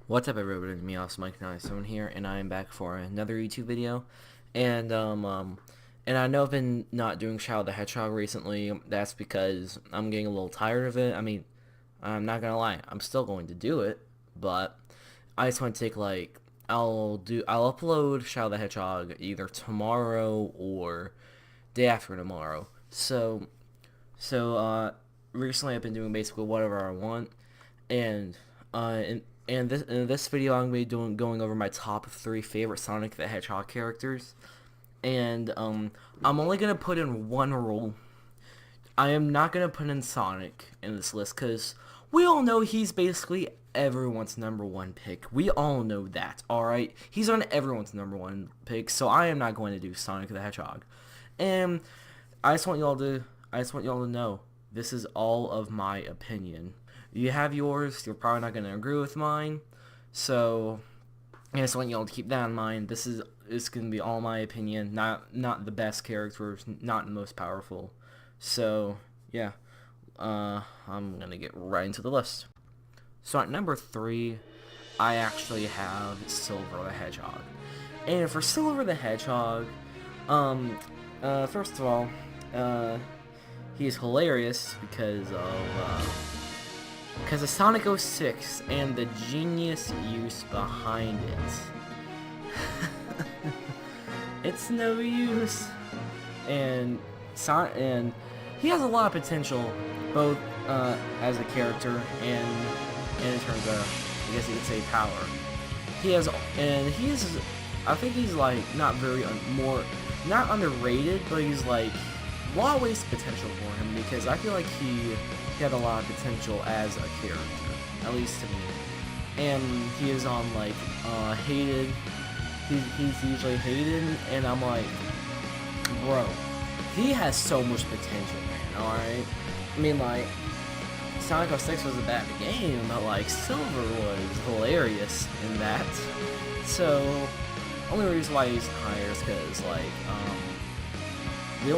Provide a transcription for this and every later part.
What's up, everybody? It's me, AwesomeMonkey and I'm here, and I am back for another YouTube video. And I know I've been not doing Shadow the Hedgehog recently. That's because I'm getting a little tired of it. I mean, I'm not gonna lie, I'm still going to do it, but I just want to take I'll upload Shadow the Hedgehog either tomorrow or day after tomorrow. Recently I've been doing basically whatever I want, and in this video, I'm going to be going over my top 3 favorite Sonic the Hedgehog characters. And I'm only going to put in one rule. I am not going to put in Sonic in this list because we all know he's basically everyone's #1 pick. We all know that, alright? He's on everyone's #1 pick, so I am not going to do Sonic the Hedgehog. And I just want y'all to know, this is all of my opinion. You have yours, you're probably not going to agree with mine, so I just want y'all to keep that in mind. This is going to be all my opinion, not the best characters, not the most powerful. So, yeah, I'm going to get right into the list. So at number 3, I actually have Silver the Hedgehog. And for Silver the Hedgehog, first of all, he is hilarious because of Sonic 06 and the genius use behind it. It's no use. And he has a lot of potential, both as a character and in terms of, I guess you could say, power. I think he's like not underrated, but he's like a lot of ways potential for him, because I feel like he had a lot of potential as a character, at least to me. And he is on hated. He's usually hated, and I'm like, bro, he has so much potential, man. All right, I mean, Sonic 06 was a bad game, but Silver was hilarious in that. So only reason why he's higher is because we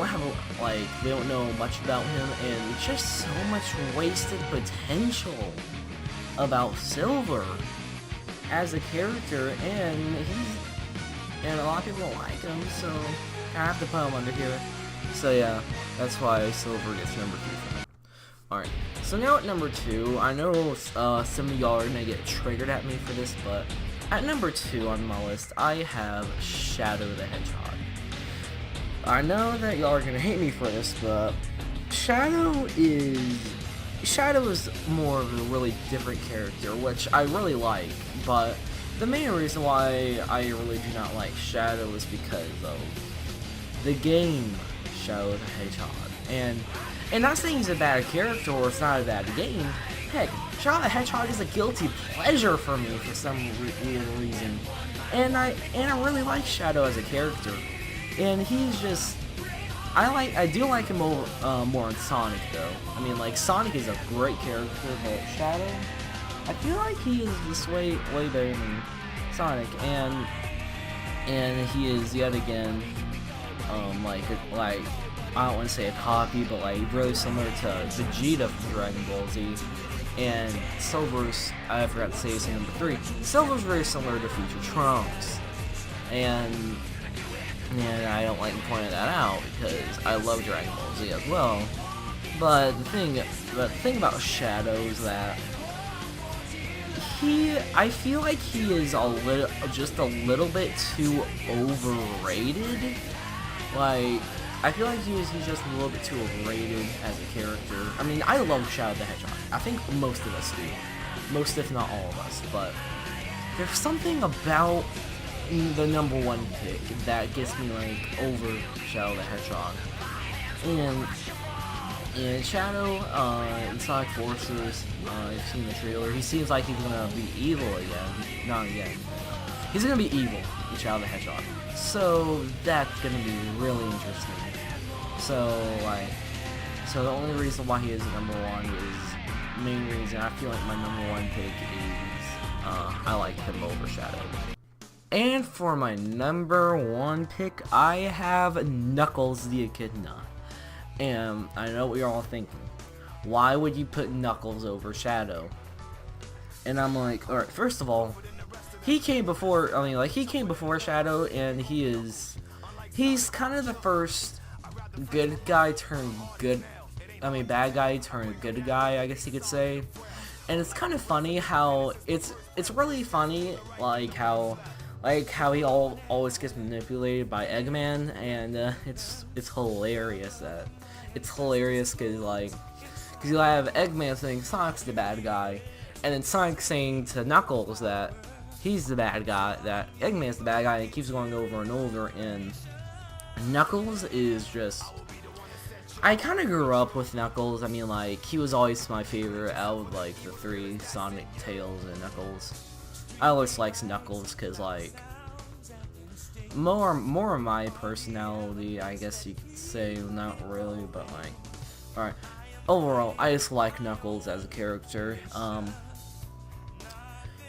don't know much about him, and it's just so much wasted potential about Silver as a character, and a lot of people don't like him, so I have to put him under here. So yeah, that's why Silver gets number 2 for me. Alright, so now at number 2, I know some of y'all are gonna get triggered at me for this, but at number 2 on my list, I have Shadow the Hedgehog. I know that y'all are gonna hate me for this, but Shadow is more of a really different character, which I really like, but the main reason why I really do not like Shadow is because of the game Shadow the Hedgehog. And not saying he's a bad character or it's not a bad game. Heck, Shadow the Hedgehog is a guilty pleasure for me for some weird reason. And I really like Shadow as a character. And he's just, I do like him more on Sonic though. I mean, Sonic is a great character, but Shadow, I feel like he is just way better than Sonic, and he is yet again, I don't want to say a copy, but really similar to Vegeta from Dragon Ball Z. And Silver's, I forgot to say this in number 3. Silver's very similar to Future Trunks, and I don't like pointing that out because I love Dragon Ball Z as well. But the thing about Shadow is that I feel like he is just a little bit too overrated. I feel like he's just a little bit too overrated as a character. I mean, I love Shadow the Hedgehog. I think most of us do. Most, if not all of us. But there's something about the #1 pick that gets me over Shadow the Hedgehog. And Shadow in Sonic Forces, you've seen the trailer, he seems like he's gonna be evil again. Not again. He's gonna be evil in Shadow the Hedgehog. So that's gonna be really interesting. So the only reason why he is #1 is the main reason I feel like my #1 pick is I like him over Shadow. And for my #1 pick, I have Knuckles the Echidna. And I know what you're all thinking. Why would you put Knuckles over Shadow? And I'm like, alright, first of all, he came before, I mean, like, he came before Shadow, and he's kind of the first good guy turned good, I mean, bad guy turned good guy, I guess you could say. And it's kind of funny how, it's really funny, like how he always gets manipulated by Eggman, and it's hilarious because you have Eggman saying Sonic's the bad guy, and then Sonic saying to Knuckles that he's the bad guy, that Eggman's the bad guy, and it keeps going over and over, and Knuckles is just... I kind of grew up with Knuckles. I mean, like, he was always my favorite out of, like, the three, Sonic, Tails, and Knuckles. I always liked Knuckles because, like, more of my personality, I guess you could say, not really, but, like, alright. Overall, I just like Knuckles as a character.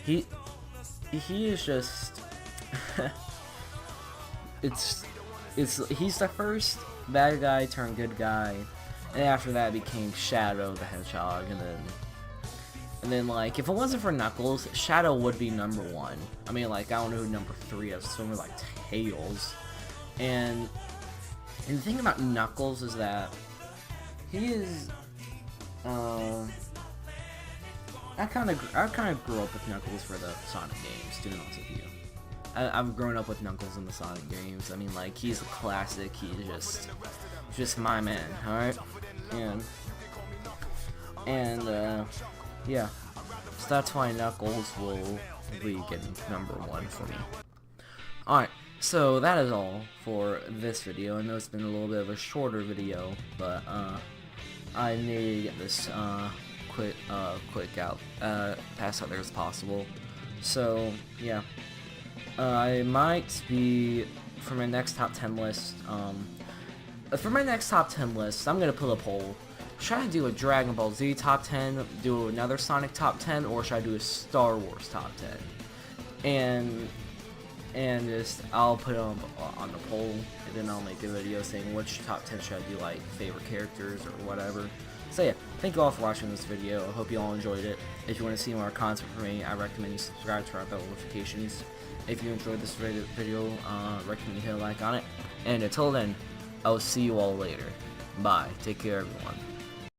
He is just... he's the first bad guy turned good guy, and after that became Shadow the Hedgehog, and then like, if it wasn't for Knuckles, Shadow would be number 1. I mean, like, I don't know who number 3 is, somewhere like Tails. And the thing about Knuckles is that he is, I kind of grew up with Knuckles for the Sonic games, to be honest with you. I've grown up with Knuckles in the Sonic games. I mean, like, he's a classic. He's just my man, alright? And yeah. So that's why Knuckles will be getting number 1 for me. Alright, so that is all for this video. I know it's been a little bit of a shorter video, but I needed to get this quick pass out there as possible. So yeah. I might be, for my next top 10 list, I'm gonna put a poll. Should I do a Dragon Ball Z top 10, do another Sonic top 10, or should I do a Star Wars top 10? And just, I'll put it on the poll, and then I'll make a video saying which top 10 should I do, like, favorite characters or whatever. So yeah, thank you all for watching this video. I hope you all enjoyed it. If you want to see more content from me, I recommend you subscribe to our bell notifications. If you enjoyed this video, recommend you hit a like on it. And until then, I will see you all later. Bye. Take care, everyone.